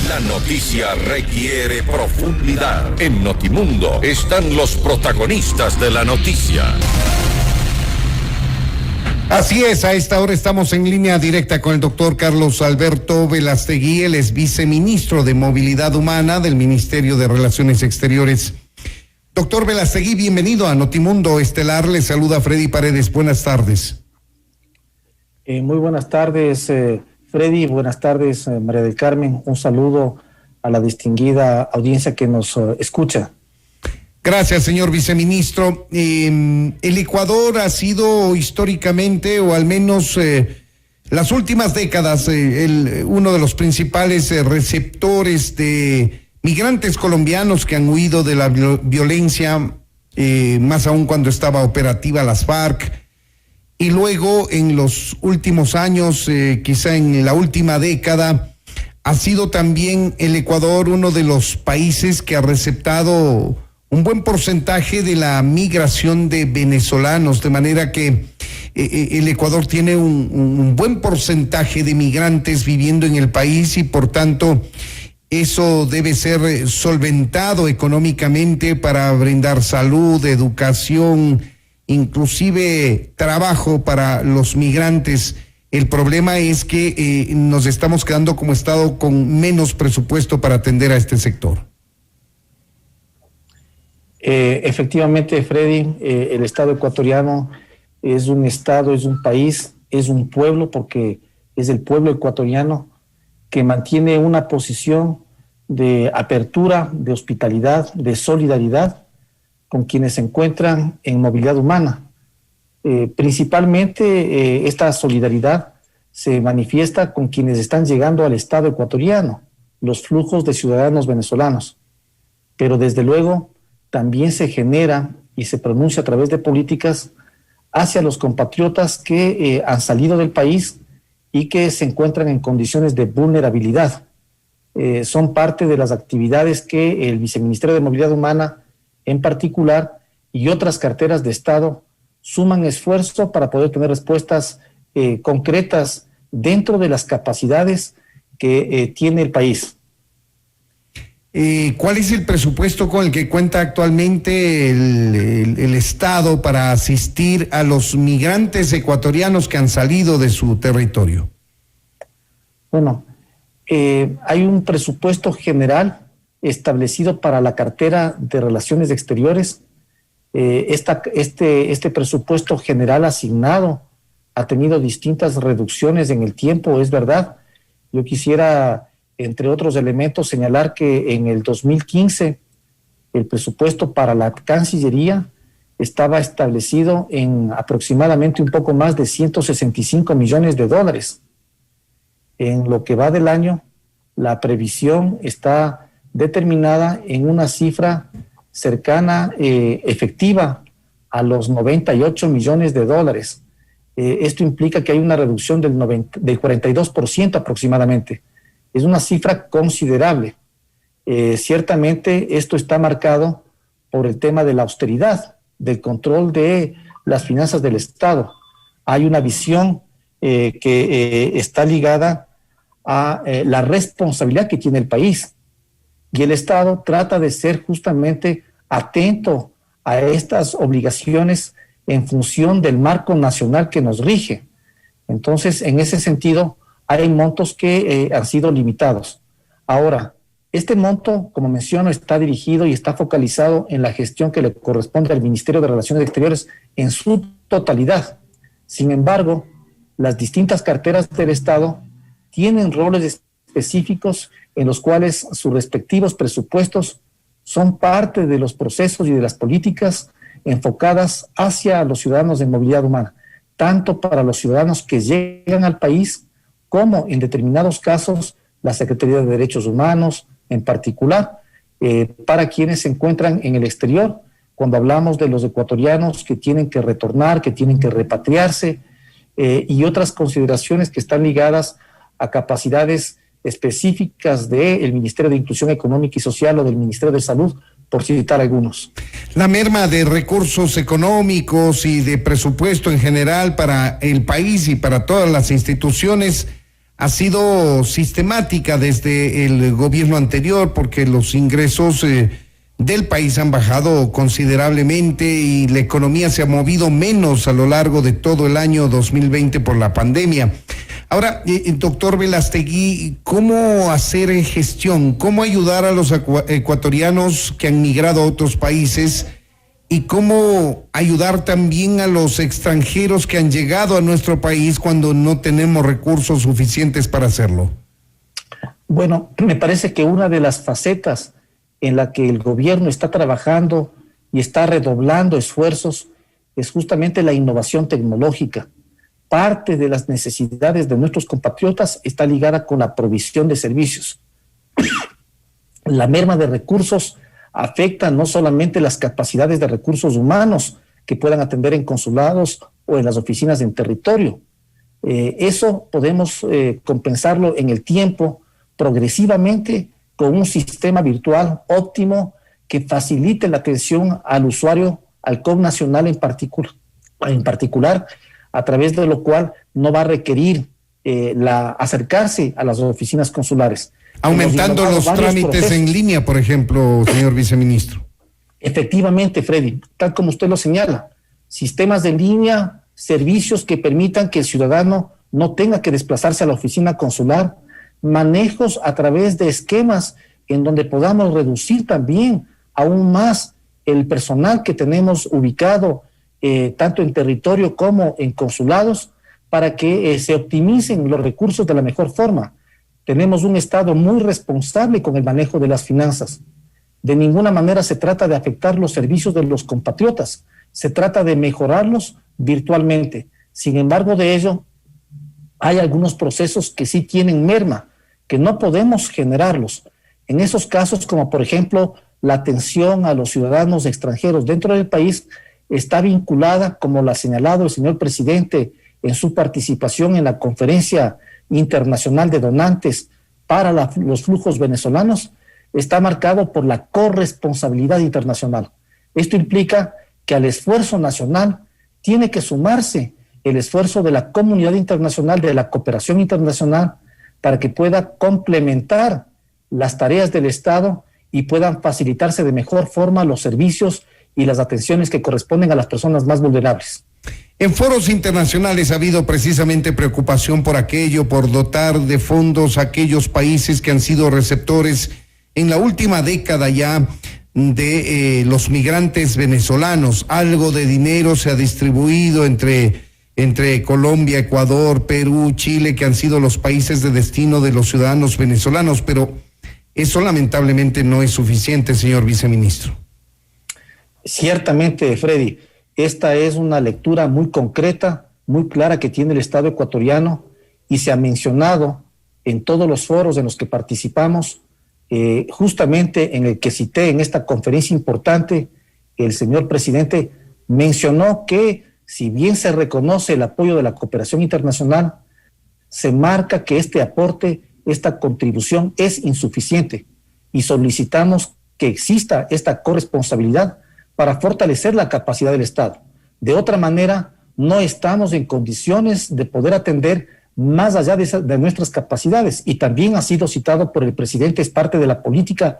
La noticia requiere profundidad. En Notimundo están los protagonistas de la noticia. Así es, a esta hora estamos en línea directa con el doctor Carlos Alberto Velastegui, él es viceministro de Movilidad Humana del Ministerio de Relaciones Exteriores. Doctor Velastegui, bienvenido a Notimundo Estelar, le saluda Freddy Paredes, buenas tardes. Muy buenas tardes, Freddy, buenas tardes, María del Carmen, un saludo a la distinguida audiencia que nos escucha. Gracias, señor viceministro. El Ecuador ha sido históricamente, o al menos las últimas décadas, uno de los principales receptores de migrantes colombianos que han huido de la violencia, más aún cuando estaba operativa las FARC. Y luego, en los últimos años, quizá en la última década, ha sido también el Ecuador uno de los países que ha receptado un buen porcentaje de la migración de venezolanos, de manera que el Ecuador tiene un buen porcentaje de migrantes viviendo en el país y por tanto eso debe ser solventado económicamente para brindar salud, educación, inclusive trabajo para los migrantes. El problema es que nos estamos quedando como Estado con menos presupuesto para atender a este sector. Efectivamente, Freddy, el Estado ecuatoriano es un Estado, es un país, es un pueblo, porque es el pueblo ecuatoriano que mantiene una posición de apertura, de hospitalidad, de solidaridad con quienes se encuentran en movilidad humana. Principalmente esta solidaridad se manifiesta con quienes están llegando al Estado ecuatoriano, los flujos de ciudadanos venezolanos, pero desde luego también se genera y se pronuncia a través de políticas hacia los compatriotas que han salido del país y que se encuentran en condiciones de vulnerabilidad. Son parte de las actividades que el Viceministerio de Movilidad Humana en particular y otras carteras de Estado suman esfuerzo para poder tener respuestas concretas dentro de las capacidades que tiene el país. ¿Cuál es el presupuesto con el que cuenta actualmente el Estado para asistir a los migrantes ecuatorianos que han salido de su territorio? Bueno, hay un presupuesto general establecido para la cartera de Relaciones Exteriores. Este presupuesto general asignado ha tenido distintas reducciones en el tiempo, es verdad. Yo quisiera, entre otros elementos, señalar que en el 2015 el presupuesto para la Cancillería estaba establecido en aproximadamente un poco más de $165 millones. En lo que va del año, la previsión está determinada en una cifra cercana, efectiva, a los $98 millones. Esto implica que hay una reducción del 42% aproximadamente. Es una cifra considerable. Ciertamente esto está marcado por el tema de la austeridad, del control de las finanzas del Estado. Hay una visión que está ligada a la responsabilidad que tiene el país. Y el Estado trata de ser justamente atento a estas obligaciones en función del marco nacional que nos rige. Entonces, en ese sentido, hay montos que han sido limitados. Ahora, este monto, como menciono, está dirigido y está focalizado en la gestión que le corresponde al Ministerio de Relaciones Exteriores en su totalidad. Sin embargo, las distintas carteras del Estado tienen roles específicos en los cuales sus respectivos presupuestos son parte de los procesos y de las políticas enfocadas hacia los ciudadanos de movilidad humana, tanto para los ciudadanos que llegan al país como, en determinados casos, la Secretaría de Derechos Humanos, en particular, para quienes se encuentran en el exterior, cuando hablamos de los ecuatorianos que tienen que retornar, que tienen que repatriarse, y otras consideraciones que están ligadas a capacidades específicas del Ministerio de Inclusión Económica y Social o del Ministerio de Salud, por citar algunos. La merma de recursos económicos y de presupuesto en general para el país y para todas las instituciones ha sido sistemática desde el gobierno anterior, porque los ingresos del país han bajado considerablemente y la economía se ha movido menos a lo largo de todo el año 2020 por la pandemia. Ahora, doctor Velastegui, ¿cómo hacer gestión? ¿Cómo ayudar a los ecuatorianos que han migrado a otros países? ¿Y cómo ayudar también a los extranjeros que han llegado a nuestro país cuando no tenemos recursos suficientes para hacerlo? Bueno, me parece que una de las facetas en la que el gobierno está trabajando y está redoblando esfuerzos es justamente la innovación tecnológica. Parte de las necesidades de nuestros compatriotas está ligada con la provisión de servicios. La merma de recursos afecta no solamente las capacidades de recursos humanos que puedan atender en consulados o en las oficinas en territorio. Eso podemos compensarlo en el tiempo progresivamente con un sistema virtual óptimo que facilite la atención al usuario, al connacional en particular, a través de lo cual no va a requerir acercarse a las oficinas consulares. Aumentando los trámites en línea, por ejemplo, señor viceministro. Efectivamente, Freddy, tal como usted lo señala, sistemas de línea, servicios que permitan que el ciudadano no tenga que desplazarse a la oficina consular, manejos a través de esquemas en donde podamos reducir también aún más el personal que tenemos ubicado tanto en territorio como en consulados para que se optimicen los recursos de la mejor forma. Tenemos un Estado muy responsable con el manejo de las finanzas. De ninguna manera se trata de afectar los servicios de los compatriotas, se trata de mejorarlos virtualmente. Sin embargo, de ello, hay algunos procesos que sí tienen merma, que no podemos generarlos. En esos casos, como por ejemplo la atención a los ciudadanos extranjeros dentro del país, está vinculada, como lo ha señalado el señor presidente en su participación en la Conferencia Internacional de Donantes para los flujos venezolanos, está marcado por la corresponsabilidad internacional. Esto implica que al esfuerzo nacional tiene que sumarse el esfuerzo de la comunidad internacional, de la cooperación internacional, para que pueda complementar las tareas del Estado y puedan facilitarse de mejor forma los servicios y las atenciones que corresponden a las personas más vulnerables. En foros internacionales ha habido precisamente preocupación por aquello, por dotar de fondos a aquellos países que han sido receptores en la última década ya de los migrantes venezolanos. Algo de dinero se ha distribuido entre Colombia, Ecuador, Perú, Chile, que han sido los países de destino de los ciudadanos venezolanos, pero eso lamentablemente no es suficiente, señor viceministro. Ciertamente, Freddy, esta es una lectura muy concreta, muy clara que tiene el Estado ecuatoriano y se ha mencionado en todos los foros en los que participamos, justamente en el que cité en esta conferencia importante, el señor presidente mencionó que si bien se reconoce el apoyo de la cooperación internacional, se marca que este aporte, esta contribución es insuficiente y solicitamos que exista esta corresponsabilidad para fortalecer la capacidad del Estado. De otra manera, no estamos en condiciones de poder atender más allá de nuestras capacidades. Y también ha sido citado por el presidente, es parte de la política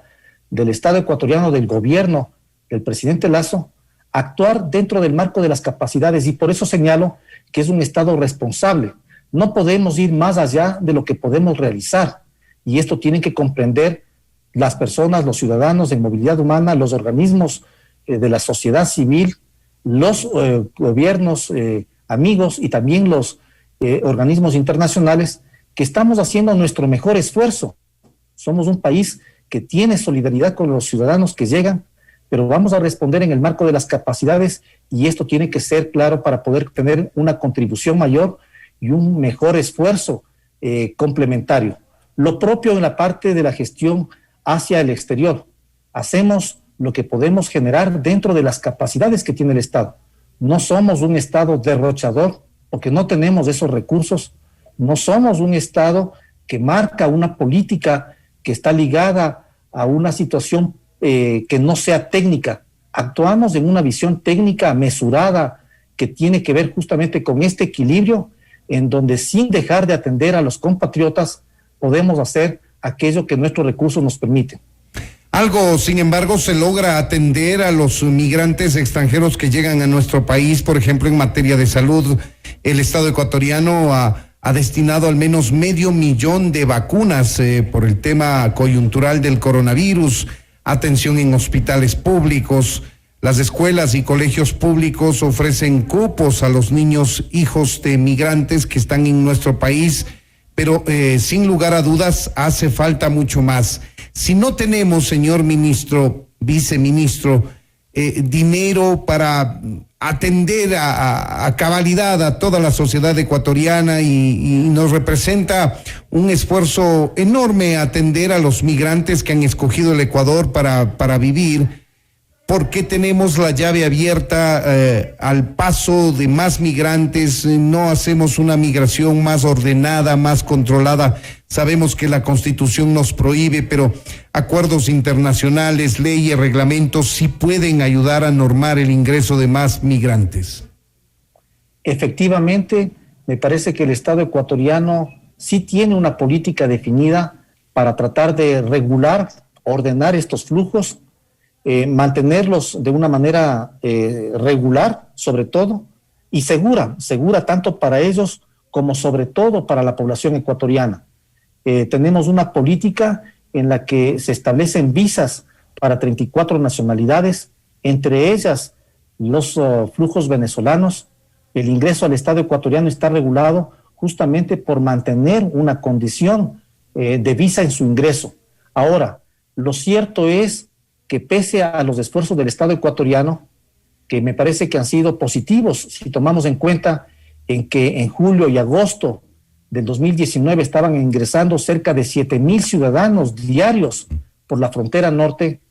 del Estado ecuatoriano, del gobierno del presidente Lasso, actuar dentro del marco de las capacidades, y por eso señalo que es un Estado responsable. No podemos ir más allá de lo que podemos realizar, y esto tienen que comprender las personas, los ciudadanos en movilidad humana, los organismos de la sociedad civil, los gobiernos amigos y también los organismos internacionales, que estamos haciendo nuestro mejor esfuerzo. Somos un país que tiene solidaridad con los ciudadanos que llegan, pero vamos a responder en el marco de las capacidades, y esto tiene que ser claro para poder tener una contribución mayor y un mejor esfuerzo complementario. Lo propio en la parte de la gestión hacia el exterior. Hacemos lo que podemos generar dentro de las capacidades que tiene el Estado. No somos un Estado derrochador, porque no tenemos esos recursos. No somos un Estado que marca una política que está ligada a una situación que no sea técnica. Actuamos en una visión técnica mesurada que tiene que ver justamente con este equilibrio en donde sin dejar de atender a los compatriotas podemos hacer aquello que nuestros recursos nos permiten. Algo, sin embargo, se logra atender a los migrantes extranjeros que llegan a nuestro país, por ejemplo, en materia de salud. El Estado ecuatoriano ha destinado al menos 500,000 de vacunas por el tema coyuntural del coronavirus, atención en hospitales públicos. Las escuelas y colegios públicos ofrecen cupos a los niños hijos de migrantes que están en nuestro país, pero sin lugar a dudas hace falta mucho más. Si no tenemos, señor ministro, viceministro, dinero para atender a cabalidad a toda la sociedad ecuatoriana y nos representa un esfuerzo enorme atender a los migrantes que han escogido el Ecuador para vivir, ¿por qué tenemos la llave abierta al paso de más migrantes? No hacemos una migración más ordenada, más controlada. Sabemos que la Constitución nos prohíbe, pero acuerdos internacionales, leyes, reglamentos sí pueden ayudar a normar el ingreso de más migrantes. Efectivamente, me parece que el Estado ecuatoriano sí tiene una política definida para tratar de regular, ordenar estos flujos, mantenerlos de una manera regular, sobre todo, y segura tanto para ellos como sobre todo para la población ecuatoriana. Tenemos una política en la que se establecen visas para 34 nacionalidades, entre ellas los flujos venezolanos. El ingreso al Estado ecuatoriano está regulado justamente por mantener una condición de visa en su ingreso. Ahora, lo cierto es que pese a los esfuerzos del Estado ecuatoriano, que me parece que han sido positivos, si tomamos en cuenta en que en julio y agosto del 2019 estaban ingresando cerca de 7,000 ciudadanos diarios por la frontera norte,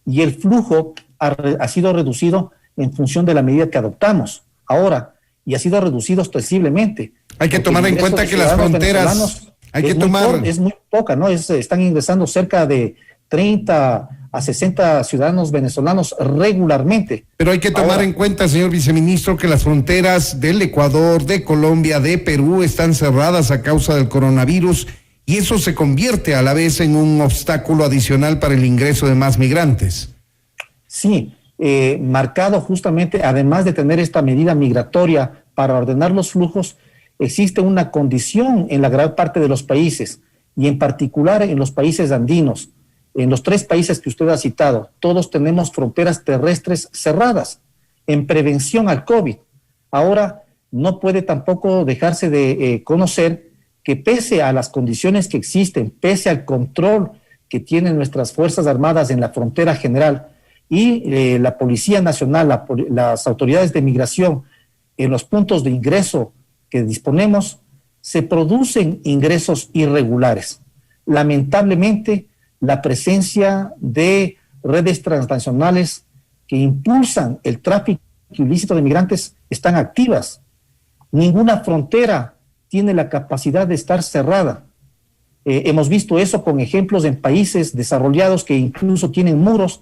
y el flujo ha sido reducido en función de la medida que adoptamos ahora, y ha sido reducido ostensiblemente. Hay que tomar en cuenta que las fronteras... Es muy poca, ¿no? Están ingresando cerca de 30 a 60 ciudadanos venezolanos regularmente. Pero hay que tomar en cuenta, señor viceministro, que las fronteras del Ecuador, de Colombia, de Perú están cerradas a causa del coronavirus, y eso se convierte a la vez en un obstáculo adicional para el ingreso de más migrantes. Sí, marcado justamente, además de tener esta medida migratoria para ordenar los flujos, existe una condición en la gran parte de los países, y en particular en los países andinos. En los 3 países que usted ha citado, todos tenemos fronteras terrestres cerradas en prevención al COVID. Ahora, no puede tampoco dejarse de conocer que pese a las condiciones que existen, pese al control que tienen nuestras Fuerzas Armadas en la frontera general y la Policía Nacional, las autoridades de migración en los puntos de ingreso que disponemos, se producen ingresos irregulares. Lamentablemente, la presencia de redes transnacionales que impulsan el tráfico ilícito de migrantes están activas. Ninguna frontera tiene la capacidad de estar cerrada. Hemos visto eso con ejemplos en países desarrollados que incluso tienen muros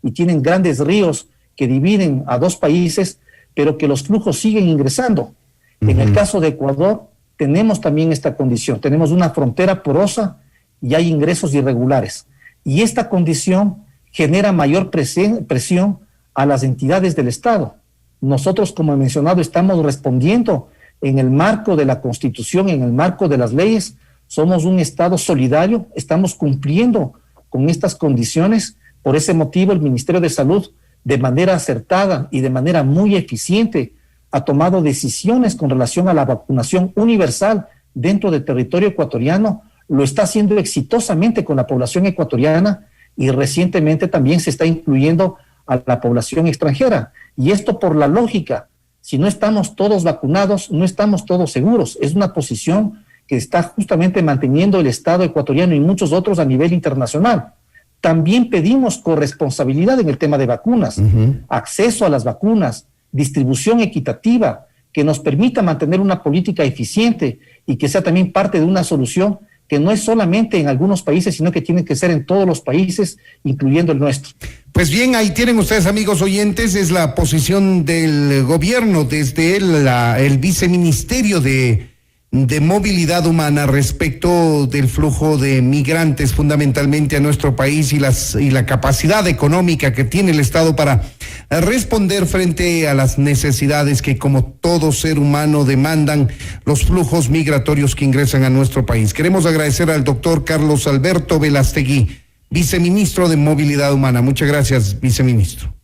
y tienen grandes ríos que dividen a 2 países, pero que los flujos siguen ingresando. En el caso de Ecuador tenemos también esta condición. Tenemos una frontera porosa y hay ingresos irregulares. Y esta condición genera mayor presión a las entidades del Estado. Nosotros, como he mencionado, estamos respondiendo en el marco de la Constitución, en el marco de las leyes. Somos un Estado solidario, estamos cumpliendo con estas condiciones. Por ese motivo, el Ministerio de Salud, de manera acertada y de manera muy eficiente, ha tomado decisiones con relación a la vacunación universal dentro del territorio ecuatoriano. Lo está haciendo exitosamente con la población ecuatoriana, y recientemente también se está incluyendo a la población extranjera. Y esto por la lógica, si no estamos todos vacunados, no estamos todos seguros. Es una posición que está justamente manteniendo el Estado ecuatoriano y muchos otros a nivel internacional. También pedimos corresponsabilidad en el tema de vacunas, acceso a las vacunas, distribución equitativa, que nos permita mantener una política eficiente y que sea también parte de una solución que no es solamente en algunos países, sino que tiene que ser en todos los países, incluyendo el nuestro. Pues bien, ahí tienen ustedes, amigos oyentes, es la posición del gobierno desde el viceministerio de de movilidad humana respecto del flujo de migrantes fundamentalmente a nuestro país y la capacidad económica que tiene el Estado para responder frente a las necesidades que como todo ser humano demandan los flujos migratorios que ingresan a nuestro país. Queremos agradecer al doctor Carlos Alberto Velastegui, viceministro de Movilidad Humana. Muchas gracias, viceministro.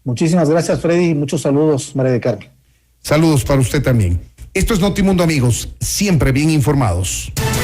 Muchísimas gracias, Freddy. Muchos saludos, María de Carmen. Saludos para usted también. Esto es Notimundo, amigos, siempre bien informados.